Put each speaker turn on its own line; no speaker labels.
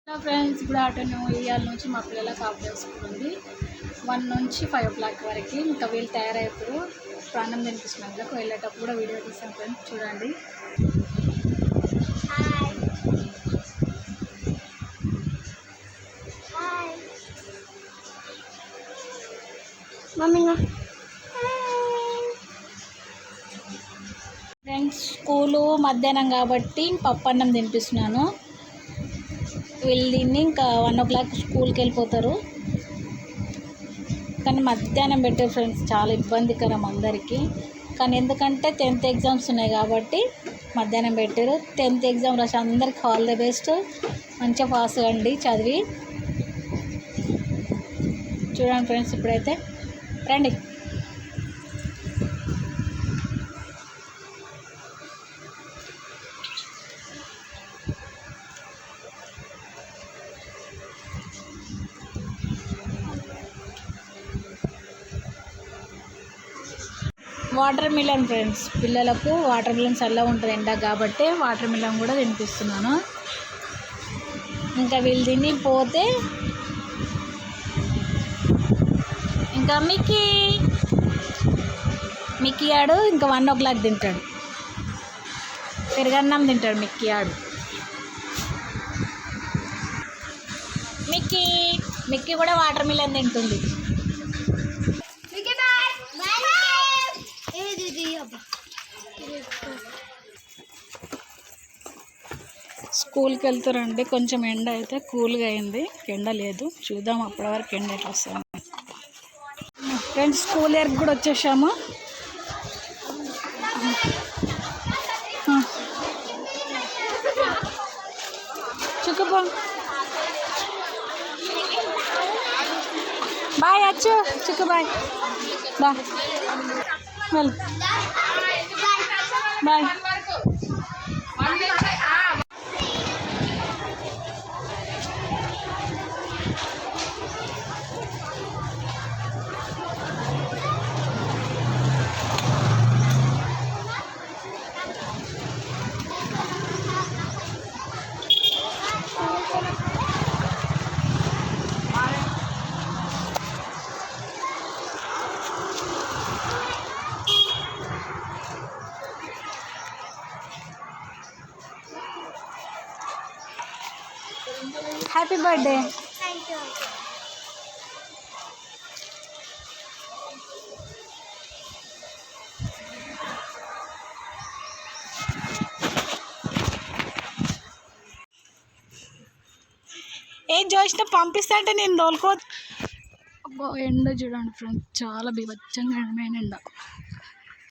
Hello friends, good afternoon. ఇవాళ నుంచి మా పిల్లలకు హాఫ్ డే స్కూల్ ఉంది. 1 నుంచి 5 o'clock వరకు. ఇంకా వీళ్ళు తయారయ్యారు. ప్రాణం తినిపిస్తున్నాను. వెళ్ళేటప్పుడు కూడా వీడియో తీసాను ఫ్రెండ్స్, చూడండి. ఫ్రెండ్స్, స్కూలు మధ్యాహ్నం కాబట్టి పప్పు అన్నం తినిపిస్తున్నాను. వీళ్ళు దీన్ని ఇంకా 1 o'clock స్కూల్కి వెళ్ళిపోతారు. కానీ మధ్యాహ్నం పెట్టారు ఫ్రెండ్స్, చాలా ఇబ్బందికరం అందరికీ. కానీ ఎందుకంటే 10th ఎగ్జామ్స్ ఉన్నాయి కాబట్టి మధ్యాహ్నం పెట్టారు. 10th ఎగ్జామ్ రాసి అందరికి ఆల్ ది బెస్ట్. మంచిగా పాస్ కండి చదివి. చూడండి ఫ్రెండ్స్, ఇప్పుడైతే రండి. వాటర్ మిలన్ ఫ్రెండ్స్, పిల్లలకు వాటర్ మిలన్ చల్లగా ఉంటుంది ఎండ కాబట్టి వాటర్ మిలన్ కూడా తినిపిస్తున్నాను. ఇంకా వీళ్ళు తిని పోతే ఇంకా మిక్కీ ఆడు ఇంకా 1 o'clock తింటాడు. పెరుగన్నం తింటాడు మిక్కీ ఆడు. మిక్కీ కూడా వాటర్ మిలన్ తింటుంది. స్కూల్కి వెళ్తారండి. కొంచెం ఎండ అయితే కూల్గా అయింది, ఎండ లేదు. చూద్దాం అప్పటి వరకు ఎండ ఎట్లా వస్తాము. ఫ్రెండ్స్, స్కూల్ ఇయర్కి కూడా వచ్చేసాము. చుక్కుపో. బాయ్ అచ్చు, చుక్కు bye. Well bye. Happy birthday. ఏం చూసినా పంపిస్తా అంటే నేను తోలుకో. అబ్బా, ఎండ చూడండి ఫ్రెండ్స్, చాలా బీభత్సంగా ఎండ.